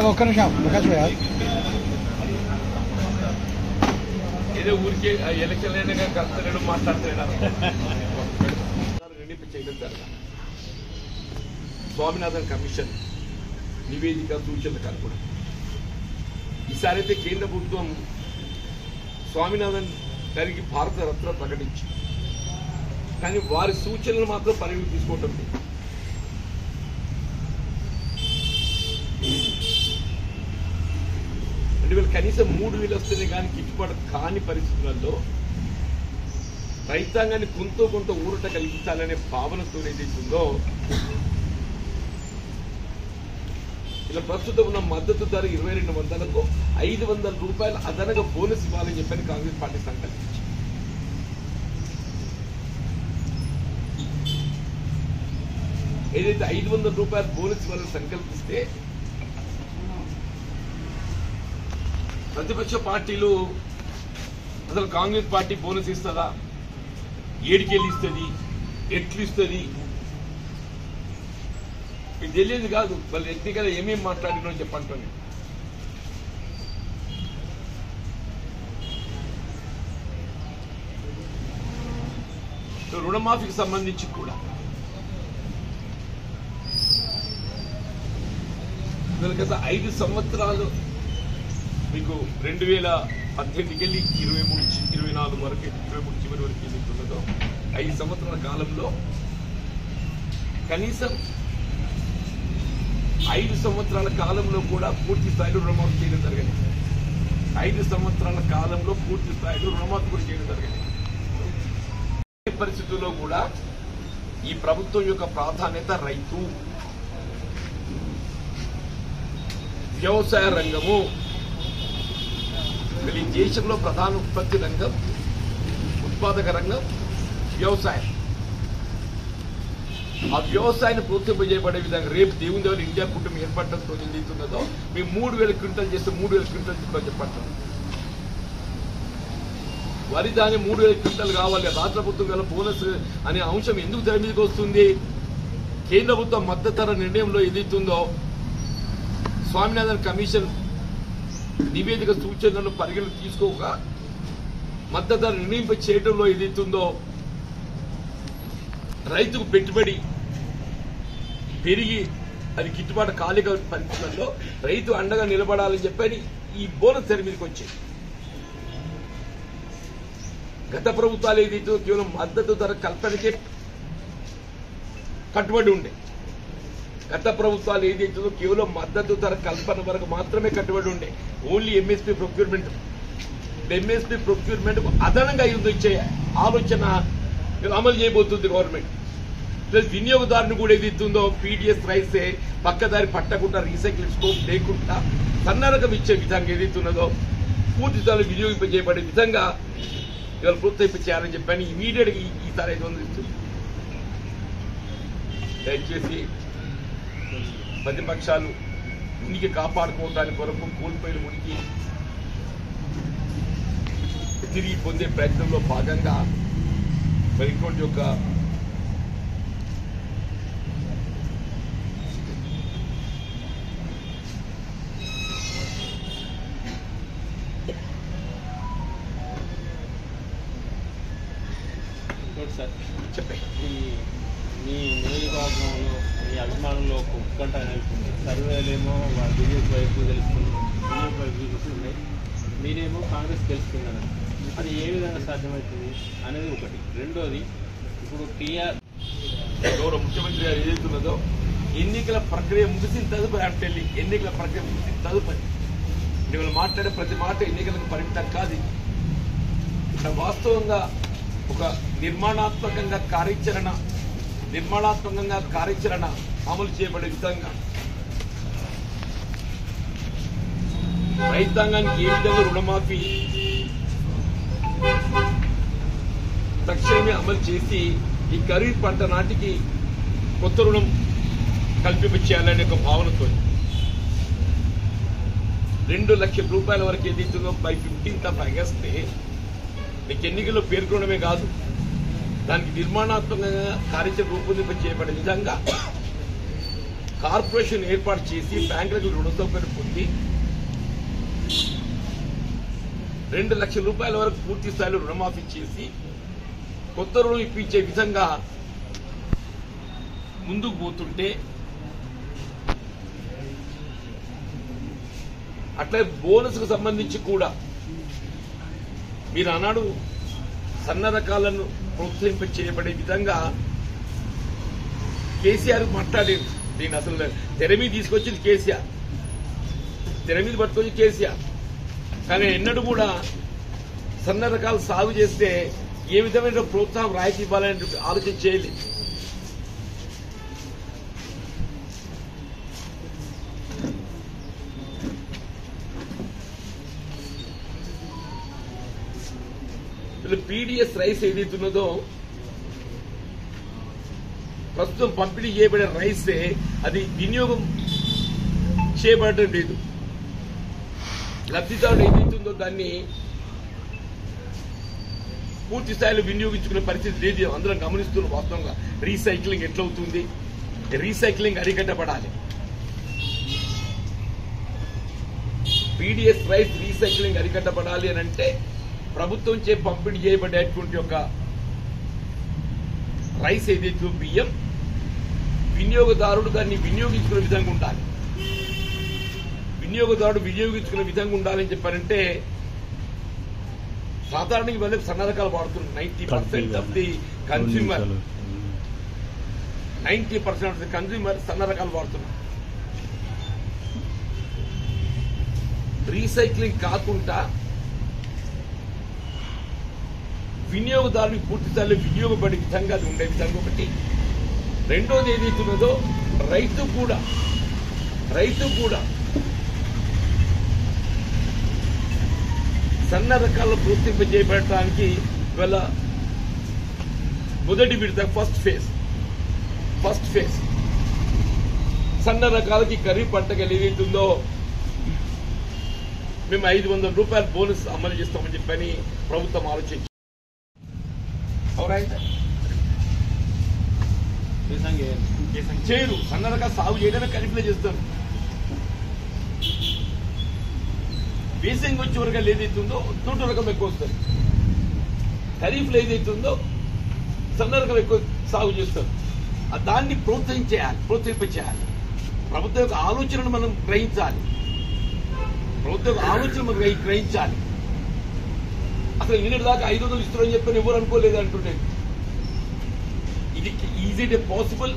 ఒక్క నిమిషం ఏదో ఊరికే ఎలక్షన్ అయినా కలుస్తలేడు మాట్లాడతాడు చేయడం జరగాలి. స్వామినాథన్ కమిషన్ నివేదిక సూచనలు కనుగొనడం. ఈసారి అయితే కేంద్ర ప్రభుత్వం స్వామినాథన్ గారికి భారత రత్న ప్రకటించి కానీ వారి సూచనలు మాత్రం పరిగణలోకి తీసుకోవటం లేదు. అంటే వీళ్ళు కనీసం 3,000 వస్తేనే కానీ గిట్టుబాటు కాని పరిస్థితులలో రైతాంగాన్ని కొంత ఊరట కలిగించాలనే భావనతో ఏదైతుందో ఇలా ప్రస్తుతం ఉన్న మద్దతు ధర 2,200కు 500 రూపాయలు అదనంగా బోనస్ ఇవ్వాలని చెప్పని కాంగ్రెస్ పార్టీ సంకల్పించింది. ఏదైతే 500 రూపాయలు బోనస్ ఇవ్వాలని సంకల్పిస్తే ప్రతిపక్ష పార్టీలు అసలు కాంగ్రెస్ పార్టీ బోనస్ ఇస్తుందా, ఏడికెళ్ళి ఇస్తుంది, ఎట్లు ఇస్తుంది మీకు తెలియదు కాదు. వాళ్ళు టెక్నికల్ ఏమేమి మాట్లాడినో చెప్పంటాను. రుణమాఫీకి సంబంధించి కూడా గత 5 సంవత్సరాలు మీకు 2018కి వెళ్ళి 23-24 వరకు 23 చివరి వరకు ఏదైతున్నదో 5 సంవత్సరాల కాలంలో కనీసం 5 సంవత్సరాల కాలంలో కూడా పూర్తి స్థాయిలో రుణమాఫీ చేయడం జరిగింది. 5 సంవత్సరాల కాలంలో పూర్తి స్థాయిలో రుణమాఫీ కూడా చేయడం జరిగింది. ఈ పరిస్థితుల్లో కూడా ఈ ప్రభుత్వం యొక్క ప్రాధాన్యత రైతు, వ్యవసాయ రంగము. ఈ దేశంలో ప్రధాన ఉత్పత్తి రంగం, ఉత్పాదక రంగం వ్యవసాయం. ఆ వ్యవసాయాన్ని ప్రోత్సహింపజేయబడే విధంగా రేపు దేవుని దేవుని ఇండియా కుటుంబం ఏర్పడటంతో ఏదైతున్నదో మేము 3,000 క్వింటల్ చేస్తే 3,000 క్వింటల్ చెప్పంటాం. వరి దాని 3,000 క్వింటల్ కావాలి. రాష్ట్ర ప్రభుత్వం గల బోనస్ అనే అంశం ఎందుకు తెర మీదకి వస్తుంది? కేంద్ర ప్రభుత్వం మద్దతు ధర నిర్ణయంలో ఏదైతుందో స్వామినాథన్ కమిషన్ నివేదిక సూచనలను పరిగణలోకి తీసుకోక మద్దతు ధర నిర్ణయింప చేయడంలో ఏదైతుందో రైతుకు పెట్టుబడి పెరిగి అది గిట్టుబాటు కాలేక పరిస్థితుల్లో రైతు అండగా నిలబడాలని చెప్పని ఈ బోనస్ తెర మీదకి వచ్చాయి. గత ప్రభుత్వాలు ఏదైతే కేవలం మద్దతు ధర కల్పనకే కట్టుబడి ఉండే, గత ప్రభుత్వాలు ఏదైతుందో కేవలం మద్దతు ధర కల్పన వరకు మాత్రమే కట్టుబడి ఉండే. Only MSP procurement, MSP procurement అదనంగా ఇచ్చే ఆలోచన అమలు చేయబోతుంది గవర్నమెంట్. ప్లస్ వినియోగదారుని కూడా ఏదైతుందో పీడిఎస్ రైసే పక్కదారి పట్టకుండా రీసైక్లింగ్ స్కోప్ లేకుండా సన్నరకం ఇచ్చే విధంగా ఏదైతున్నదో పూర్తి స్థాయిలో వినియోగింపజేయబడే విధంగా ఇవాళ ప్రోత్సహింప చేయాలని చెప్పని ఇమీడియట్ గా ఈసారి 500 ఇస్తుంది. దయచేసి ప్రతిపక్షాలు ఉనికి కాపాడుకోవడానికి కొరకు కోల్పోయిన ఉనికి తిరిగి పొందే ప్రయత్నంలో భాగంగా మరి ఇంకోటి యొక్క చెప్పే మీ నియోజకవర్గంలో మీ అభిమానుల్లో ఒక ఉత్కంఠ నెలకొంది. సర్వేలేమో బీజేపీ వైపు తెలుస్తుంది, బీజేపీ వైపు చూస్తున్నాయి, మీరేమో కాంగ్రెస్ గెలుస్తుందని. అది ఏ విధంగా సాధ్యమవుతుంది అనేది ఒకటి. రెండోది, ఇప్పుడు టీఆర్ గౌరవ ముఖ్యమంత్రి గారు ఏదైతున్నదో ఎన్నికల ప్రక్రియ ముగిసిన తదుపరి అంటే ఎన్నికల ప్రక్రియ ముగిసిన తదుపరి వీళ్ళు మాట్లాడే ప్రతి మాట ఎన్నికలకు పరిమితం కాదు. ఇక్కడ వాస్తవంగా ఒక నిర్మాణాత్మకంగా కార్యాచరణ అమలు చేయబడే విధంగా రైతాంగానికి ఏ విధంగా రుణమాఫీ తక్షణమే అమలు చేసి ఈ ఖరీఫ్ పంట నాటికి కొత్త రుణం కల్పించేయాలనే ఒక భావనతో 2 లక్షల రూపాయల వరకు ఏదైతుందో బై 15th ఆగస్టు మీకు ఎన్నికల్లో పేర్కొనడమే కాదు, దానికి నిర్మాణాత్మకంగా కార్యాచరణ రూపొందింప చేయబడే విధంగా కార్పొరేషన్ ఏర్పాటు చేసి బ్యాంకులకు రుణ సౌకర్యం పొంది 2 లక్షల రూపాయల వరకు పూర్తి స్థాయిలో రుణమాఫీ చేసి కొత్త రుణం ఇప్పించే విధంగా ముందుకు పోతుంటే అట్లా బోనస్కు సంబంధించి కూడా మీరు ఆనాడు సన్న రకాలను ప్రోత్సహింప చేయబడే విధంగా కేసీఆర్ మాట్లాడారు. దీన్ని అసలు తెర మీద తీసుకొచ్చింది కేసీఆర్, తెర మీద పట్టుకొచ్చి కేసీఆర్. కానీ ఎన్నడూ కూడా సన్న రకాలు సాగు చేస్తే ఏ విధమైన ప్రోత్సాహం రాయితీ ఇవ్వాలని ఆలోచన చేయలేదు. పీడిఎస్ రైస్ ఏదైతున్నదో ప్రస్తుతం పంపిణీ చేయబడే రైసే అది వినియోగం చేయబడటం లేదు. లబ్ధిదారుడు ఏదైతుందో దాన్ని పూర్తి స్థాయిలో వినియోగించుకునే పరిస్థితి లేదు. అందరం గమనిస్తున్న వాస్తవంగా రీసైక్లింగ్ ఎట్లవుతుంది, రీసైక్లింగ్ అరికట్టబడాలి. పీడిఎస్ రైస్ రీసైక్లింగ్ అరికట్టబడాలి అని అంటే ప్రభుత్వం చే పంపిణీ చేయబడేటువంటి ఒక రైస్ ఏదైతే బియ్యం వినియోగదారుడు దాన్ని వినియోగించుకునే విధంగా ఉండాలి. వినియోగదారుడు వినియోగించుకునే విధంగా ఉండాలని చెప్పారంటే సాధారణంగా ఇవాళ సన్న రకాలు వాడుతున్నారు. 90% of the consumer 90% of the consumer సన్న రకాలు వాడుతున్నారు. రీసైక్లింగ్ కాకుండా వినియోగదారునికి పూర్తి స్థాయిలో వినియోగపడే విధంగా అది ఉండే విధంగా ఒకటి. రెండోది ఏదైతున్నదో రైతు కూడా సన్న రకాలను ప్రోత్సహింపజేయబడటానికి ఇవాళ మొదటి విడత ఫస్ట్ ఫేజ్ సన్న రకాలకి ఖరీఫ్ పంటకి ఏదైతుందో మేము 500 రూపాయల బోనస్ అమలు చేస్తామని చెప్పని ప్రభుత్వం ఆలోచించింది. చేయరు. సన్న రకాల సాగు చేయడమే ఖరీఫ్లో చేస్తారు. వేసంగి వచ్చే వరకు ఏదైతుందో నూట రకం ఎక్కువ వస్తుంది. ఖరీఫ్లో ఏదైతుందో సన్న రకం ఎక్కువ సాగు చేస్తారు. దాన్ని ప్రోత్సహింపచేయాలి. ప్రభుత్వం యొక్క ఆలోచనను మనం గ్రహించాలి. అసలు నిన్నటి దాకా 500 ఇస్తున్నారని చెప్పని ఎవరు అనుకోలేదు అంటుండేది. ఇది ఈజ్ ఇట్ పాసిబుల్?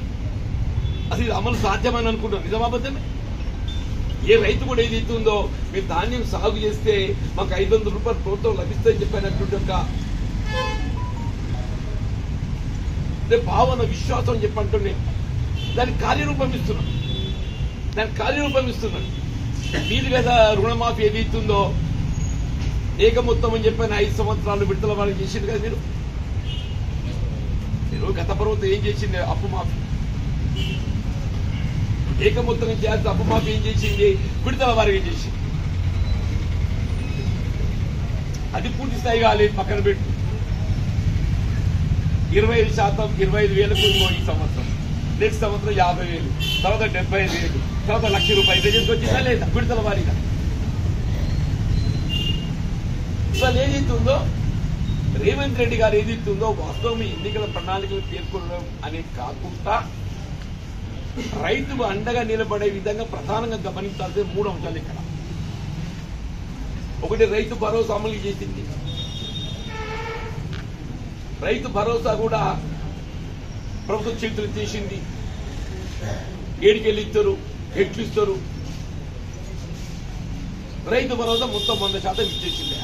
అసలు ఇది అమలు సాధ్యమని అనుకుంటాం. నిజమాబద్ధమే. ఏ రైతు కూడా ఏదైతే ఉందో మీరు ధాన్యం సాగు చేస్తే మాకు 500 రూపాయలు ప్రోత్సాహం లభిస్తుందని చెప్పినటువంటి ఒక భావన విశ్వాసం అని చెప్పంటుండే దానికి కార్యరూపం ఇస్తున్నాడు. మీది కదా రుణమాఫీ ఏదైతుందో ఏక మొత్తం అని చెప్పిన 5 సంవత్సరాలు విడుదల వాళ్ళు చేసింది కదా మీరు గత ప్రభుత్వం ఏం చేసింది? అప్పు మాఫీ ఏక మొత్తం చేస్తే అప్పు మాఫీ ఏం చేసింది? విడుదల వారిగా చేసింది. అది పూర్తి స్థాయి కాలేదు, పక్కన పెట్టు. 25% 25,000 ఈ సంవత్సరం, నెక్స్ట్ సంవత్సరం 50,000, తర్వాత 75,000, తర్వాత 1,00,000 రూపాయలు ప్రజలకు వచ్చిందా లేదా? విడుదల వారీగా. అసలు ఏదైతుందో రేవంత్ రెడ్డి గారు ఏదైతుందో వాస్తవం ఎన్నికల ప్రణాళికలు పేర్కొనడం అనేది కాకుండా రైతుకు అండగా నిలబడే విధంగా ప్రధానంగా గమనించాల్సిన 3 అంశాలు ఇక్కడ. ఒకటి, రైతు భరోసా అమలు చేసింది. రైతు భరోసా కూడా ప్రభుత్వం చేతులు చేసింది. ఏడికెళ్ళి ఇస్తారు, ఎట్లు ఇస్తారు? రైతు భరోసా మొత్తం 100% ఇచ్చేసింది.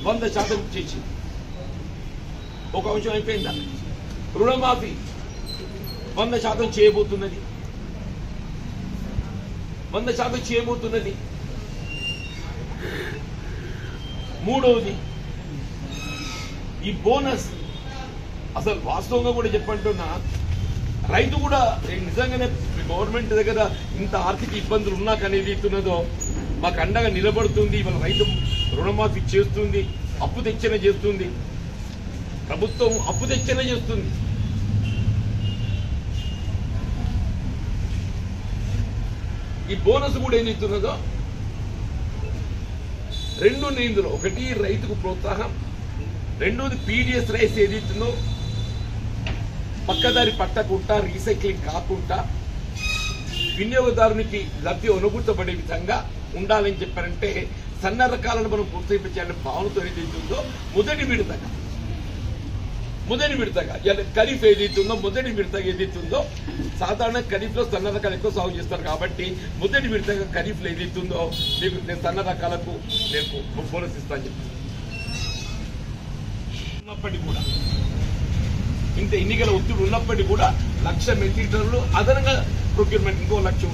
100% ఇచ్చేసింది. ఒక అంశం అయిపోయిందా? రుణమాఫీ 100% చేయబోతున్నది. 100% చేయబోతున్నది. మూడవది ఈ బోనస్. అసలు వాస్తవంగా కూడా చెప్పంటున్నా రైతు కూడా నిజంగానే గవర్నమెంట్ దగ్గర ఇంత ఆర్థిక ఇబ్బందులు ఉన్నా కానీ ఏదైతున్నదో మాకు అండగా నిలబడుతుంది. ఇవాళ రైతు రుణమాఫీ చేస్తుంది, అప్పు తెచ్చనే చేస్తుంది, ప్రభుత్వం అప్పు తెచ్చనే చేస్తుంది. ఈ బోనస్ కూడా ఏం ఇస్తున్నదో రెండు ఇందులో ఒకటి రైతుకు ప్రోత్సాహం, రెండోది పీడిఎస్ రైస్ ఏదైతుందో పక్కదారి పట్టకుండా రీసైక్లింగ్ కాకుండా వినియోగదారునికి లబ్ధి అనుభూతపడే విధంగా ఉండాలని చెప్పారంటే సన్న రకాలను మనం ప్రోత్సహించాలనే భావనతో ఏదైతుందో మొదటి విడతగా ఖరీఫ్ ఏదైతుందో మొదటి విడతగా ఏదైతుందో సాధారణ ఖరీఫ్ లో సన్న రకాలు ఎక్కువ సాగు చేస్తారు కాబట్టి మొదటి విడతగా ఖరీఫ్ లో ఏదైతుందో మీకు నేను సన్న రకాలకు నేను బోనస్ ఇస్తాను చెప్పాను. ఉన్నప్పటికీ కూడా ఇంత ఎన్నికల ఒత్తిడి ఉన్నప్పటికీ కూడా 1,00,000 మెట్రిక్ టన్నులు అదనంగా ప్రొక్యూర్మెంట్ ఇంకో లక్ష్యం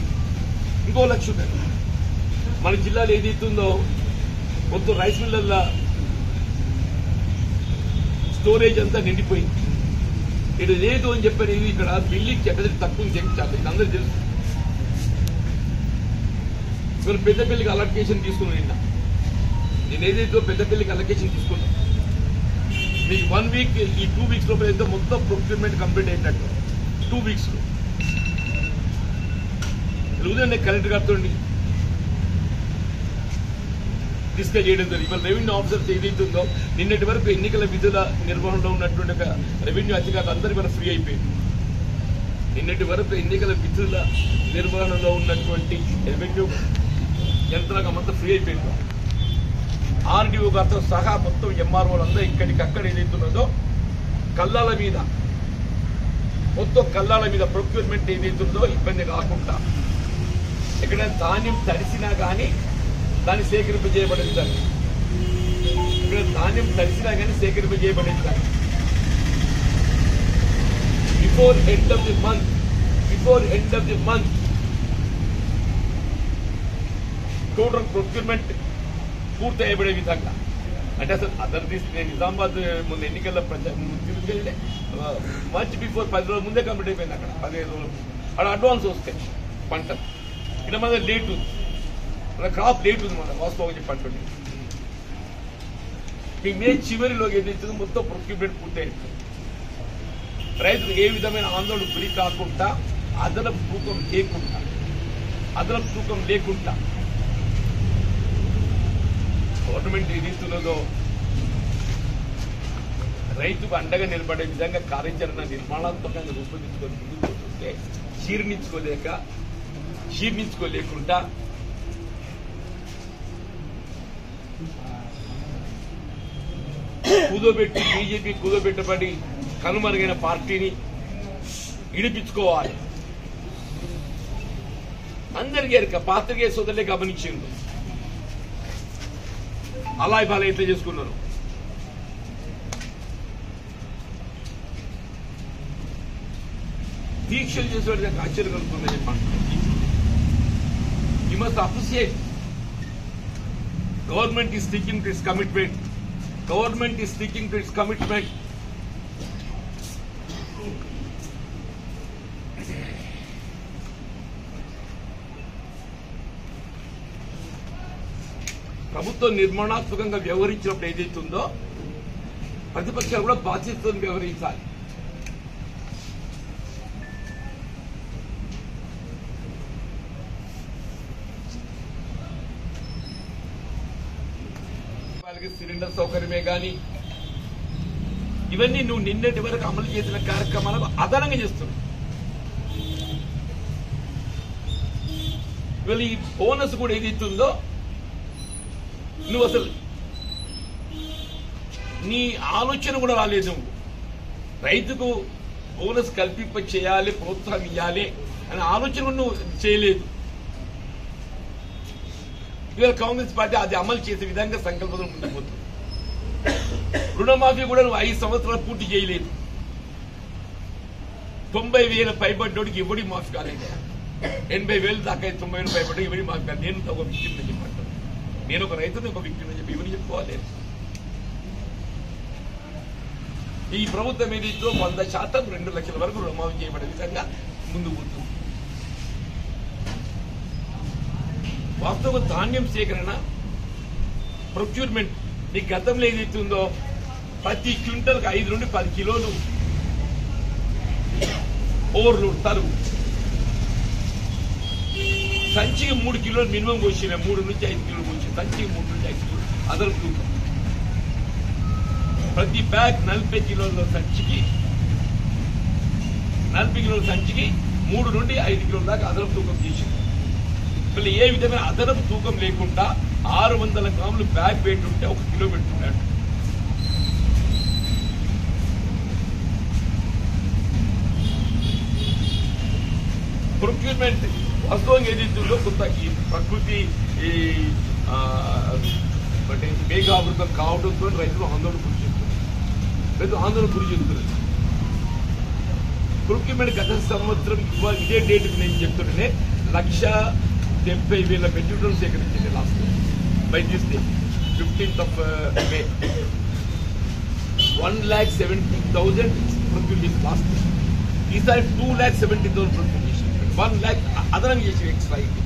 ఉంది. మన జిల్లాలో ఏదైతుందో మొత్తం రైస్ మిల్లర్ల స్టోరేజ్ అంతా నిండిపోయింది. ఇది లేదు అని చెప్పారు. ఇది ఇక్కడ బిల్డింగ్ కెపాసిటీ తక్కువ చేయించాలి, ఇది అందరూ తెలుసు. ఇవాళ పెద్దపల్లికి అలొకేషన్ తీసుకున్నాను. నిన్న నేను ఏదైతే పెద్దపల్లికి అలొకేషన్ తీసుకున్నాను, మీకు 1 వీక్ ఈ 2 వీక్స్ లోపల అయితే మొత్తం ప్రొక్యూర్మెంట్ కంప్లీట్ అయినట్టు 2 వీక్స్ లో. ఉదయం కలెక్టర్ గారితో డిస్కస్ చేయడం జరిగింది. ఇవాళ రెవెన్యూ ఆఫీసర్స్ ఏదైతుందో నిన్నటి వరకు ఎన్నికల విధుల నిర్వహణలో ఉన్నటువంటి ఒక రెవెన్యూ అధికారులు అందరూ కూడా ఫ్రీ అయిపోయింది. నిన్నటి వరకు ఎన్నికల విధుల నిర్వహణలో ఉన్నటువంటి రెవెన్యూ యంత్రాంగం అంతా ఫ్రీ అయిపోయింది. ఆర్డీఓ గారితో సహా మొత్తం ఎంఆర్ఓలు అందరూ ఇక్కడికక్కడ ఏదైతున్నదో కల్లాల మీద ప్రొక్యూర్మెంట్ ఏదైతుందో ఇబ్బంది కాకుండా ఎక్కడైనా ధాన్యం తడిసినా కానీ దాన్ని సేకరింపజేయబడించాలి. ఇక్కడ ధాన్యం తడిసినా కానీ సేకరింపజేయబడించాలి. Before end of the month total procurement పూర్తి అయ్యబడే విధంగా. అంటే అసలు అదర్ నేను నిజామాబాద్ ముందు ఎన్నికల్లో తిరుగుతుంటే మార్చి బిఫోర్ 10 రోజుల ముందే కంప్లీట్ అయిపోయింది. అక్కడ 15 రోజులు అక్కడ అడ్వాన్స్ వస్తాయి పంట. ఇక్కడ మన లేట్ ఉంది, మన క్రాప్ లేట్ ఉంది. మన వాస్తవంగా చెప్పండి మీ మే చివరిలో ఏదైతుందో మొత్తం ప్రొక్యూర్మెంట్ పూర్తి అవుతుంది. రైతులు ఏ విధమైన ఆందోళన గురి కాకుండా అదనపు తూకం లేకుండా గవర్నమెంట్ ఏదైతున్నదో రైతుకు అండగా నిలబడే విధంగా కార్యాచరణ నిర్మాణాత్మకంగా రూపొందించుకొని ముందుకు పోతుంటే జీర్ణించుకోలేకుండా బీజేపీ కుదోబెట్టబడి కనుమరుగైన పార్టీని ఇడిపించుకోవాలి. అందరికీ పాత్రికేయ సోదరులే గమనించిండు. అలా ఇవాళ ఎట్లా చేసుకున్నారు. దీక్షలు చేసేవాడికి ఆశ్చర్యం కలుగుతుందని చెప్పండి. You must appreciate government is sticking to its commitment. ప్రభుత్వం నిర్మాణాత్మకంగా వ్యవహరించినప్పుడు ఏదైతుందో ప్రతిపక్షాలు కూడా బాధ్యతతో వ్యవహరించాలి. వాళ్ళకి సిలిండర్ సౌకర్యమే కానీ ఇవన్నీ నువ్వు నిన్నటి వరకు అమలు చేసిన కార్యక్రమాలకు అదనంగా చేస్తున్నావు. ఇవాళ ఈ బోనస్ కూడా ఏదైతుందో నువ్వు అసలు నీ ఆలోచన కూడా రాలేదు. నువ్వు రైతుకు బోనస్ కల్పింప చేయాలి, ప్రోత్సాహం ఇవ్వాలి అనే ఆలోచన కూడా నువ్వు చేయలేదు. ఇవాళ కాంగ్రెస్ పార్టీ అది అమలు చేసే విధంగా సంకల్పంలో ముందుకుపోతుంది. రుణమాఫీ కూడా నువ్వు 5 సంవత్సరాలు పూర్తి చేయలేదు. 90,000 పైబడ్డోడికి ఎవడి మాఫీ కాలేదు. 80,000 దాకా 90,000 పైబడ్డ ఎవడి మాఫీ కాదు. నేను ఒక విక్టిమ్ అని చెప్పంటాను. నేను ఒక రైతుని ఒక విక్టిమ్ అని చెప్పి ఎవరిని చెప్పుకోవాలి. ఈ ప్రభుత్వం ఏదైతే 100% 2 లక్షల వరకు రుణమాఫీ చేయబడే విధంగా ముందుకు పోతుంది. వాస్తవ ధాన్యం సేకరణ ప్రొక్యూర్మెంట్ నీ గతంలో ఏదైతుందో ప్రతి క్వింటల్కి 5 నుండి 10 కిలోలు ఓవర్లోడ్ తరుగు సంచికి 3 కిలోలు మినిమం కోసిన 3 నుంచి 5 కిలోలు కోసి సంచికి 3 నుంచి 5 కిలోలు అదనపు తూకం. ప్రతి బ్యాగ్ 40 కిలోల సంచికి 40 కిలోల సంచికి 3 నుండి 5 కిలోల దాకా అదనపు తూకం చేసింది. మళ్ళీ ఏ విధమైన అదనపు తూకం లేకుండా 600 గ్రాములు బ్యాగ్ వెయిట్ ఉంటే 1 కిలో పెట్టుకున్నాడు. ప్రొక్యూర్మెంట్ వాస్తవంగా ఏదైతుందో కొంత ఈ ప్రకృతి ఈ మేఘావృతం కావడంతో రైతులు ఆందోళన గురి చేస్తున్నారు. ప్రొక్యూర్మెంట్ గత సంవత్సరం ఇదే డేట్కి నేను చెప్తుంటే 1,70,000 మెట్రిక్ టన్నులు సేకరించింది last by this day 15th of May. 1,70,000 procure చేసి లాస్ట్ ఈసారి 2,70,000 ప్రొక్యూర్ చేసి 1 lakh అదనం చేసి ఎక్స్ట్రా అయింది.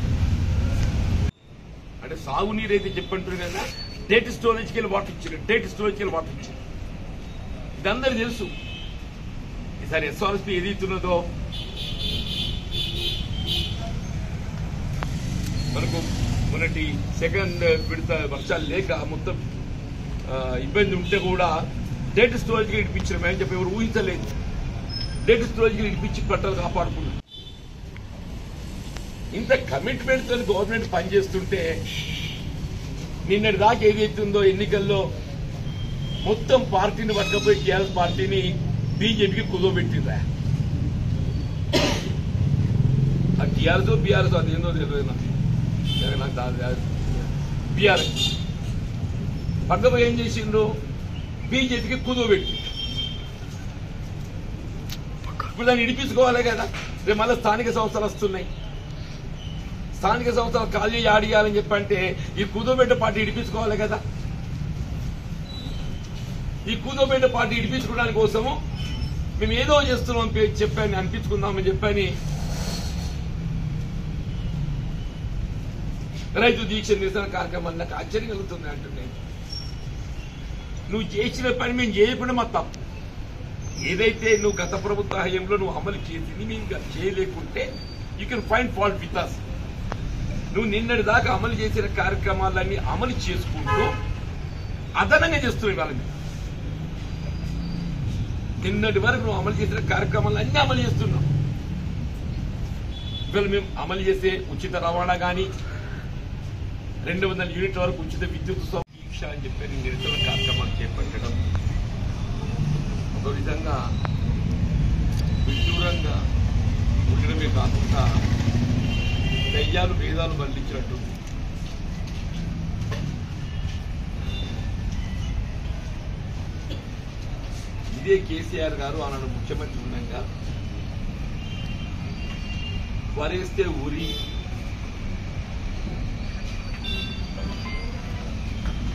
అంటే సాగునీరు అయితే చెప్పంటున్నా డేట్ స్టోరేజ్కి వెళ్ళి వాటర్ ఇచ్చారు, ఇది అందరూ తెలుసు. ఈసారి ఎస్ఆర్ఎస్పీ ఏదైతున్నదో మనకు మొన్నటి సెకండ్ విడత వర్షాలు లేక మొత్తం ఇబ్బంది ఉంటే కూడా డేట్ స్టోరేజ్కి ఇడిపించారు. మేము చెప్పి ఎవరు ఊహించలేదు. డేట్ స్టోరేజ్కి ఇడిపించి పంటలు కాపాడుకున్నారు. ఇంత కమిట్మెంట్ తో గవర్నమెంట్ పనిచేస్తుంటే నిన్నటి దాకా ఏదైతుందో ఎన్నికల్లో మొత్తం పార్టీని పట్టుకపోయి టీఆర్ఎస్ పార్టీని బీజేపీకి కుదోబెట్టిందా. ఆ టీఆర్ఎస్ బీఆర్ఎస్ అది ఏందో తెలియదు నాకు బీఆర్ఎస్ పట్టుకపోయి ఏం చేసిండ్రు బీజేపీకి కుదోబెట్టి ఇప్పుడు దాన్ని ఇడిపించుకోవాలి కదా. రేపు మళ్ళీ స్థానిక సంస్థలు వస్తున్నాయి. స్థానిక సంస్థలు ఖాళీ ఆడియాలని చెప్పంటే ఈ కూదోబెట్ట పార్టీ ఇడిపించుకోవాలి కదా. ఈ కూదోబెట్ట పార్టీ ఇడిపించుకోవడానికి కోసము మేము ఏదో చేస్తున్నాం చెప్పాను అనిపించుకుందామని చెప్పని రైతు దీక్ష నిరసన కార్యక్రమాలు నాకు ఆశ్చర్యం కలుగుతుంది అంటున్నాను. నువ్వు చేసిన పని మేము చేయకుండా మా తప్పు. ఏదైతే నువ్వు గత ప్రభుత్వ హయాంలో నువ్వు అమలు చేసింది మేము చేయలేకుంటే you can find fault with us. నువ్వు నిన్నటి దాకా అమలు చేసిన కార్యక్రమాలన్నీ అమలు చేసుకుంటూ అదనంగా చేస్తున్నావు. ఇవాళ నిన్నటి వరకు నువ్వు అమలు చేసిన కార్యక్రమాలు అన్నీ అమలు చేస్తున్నావు. ఇవాళ మేము అమలు చేసే ఉచిత రవాణా కానీ 200 యూనిట్ల వరకు ఉచిత విద్యుత్ దీక్ష అని చెప్పి నిరసన కార్యక్రమాలు చేపట్టడం ఒక విధంగా విదూరంగా ఉండడమే కాకుండా దయ్యాలు వేదాలు బంధించినట్టు. ఇదే కేసీఆర్ గారు ఆనాడు ముఖ్యమంత్రి ఉండగా వరేస్తే ఊరి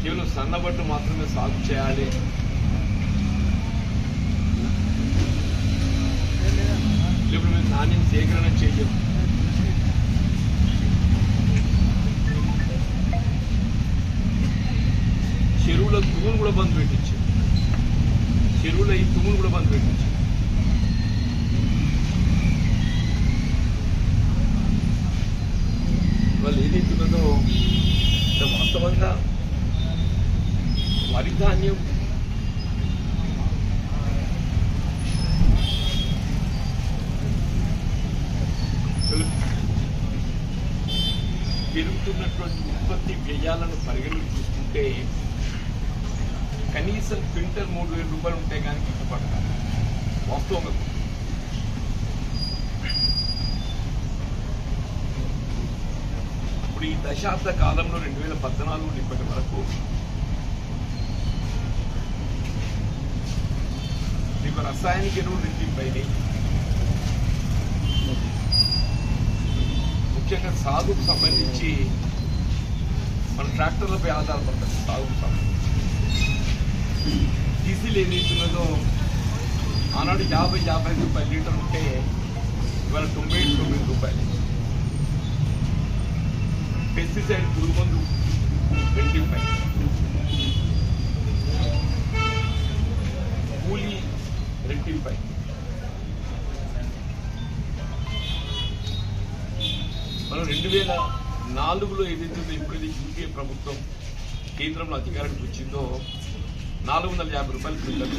కేవలం సన్నబట్టు మాత్రమే సాగు చేయాలి, లేకపోతే మేము నాణ్యం సేకరణ చేయం, చెరువుల తుమ్ములు కూడా బంద్ పెట్టించారు. చెరువుల ఈ తుమ్ములు కూడా బంద్ పెట్టించారు. వాళ్ళు ఏదైతున్నదో వాస్తవంగా వరి ధాన్యం పెరుగుతున్నటువంటి ఉత్పత్తి వ్యయాలను పరిగణలోకి తీసుకుంటే కనీసం క్వింటల్ 3,000 రూపాయలు ఉంటే కానీ గిట్టుబాటు కాదు వాస్తవంగా. ఇప్పుడు ఈ దశాబ్ద కాలంలో 2014 ఇప్పటి వరకు మీకు రసాయనిక ఎరువులు రెట్టింపైనాయి. ముఖ్యంగా సాగుకు సంబంధించి మన ట్రాక్టర్లపై ఆధారపడతారు. సాగుకు సంబంధించి డీజిల్ ఏదైతున్నదో ఆనాడు 50-55 రూపాయలు లీటర్ ఉంటే ఇవాళ 90 రూపాయలు. పెస్టిసైడ్ పురుగు మందు రెట్టింపై, కూలీ రెట్టింపై, మనం 2004లో ఏదైతే ఎప్పుడైతే యూపీఏ ప్రభుత్వం కేంద్రంలో అధికారానికి వచ్చిందో 450 రూపాయలు క్వింటల్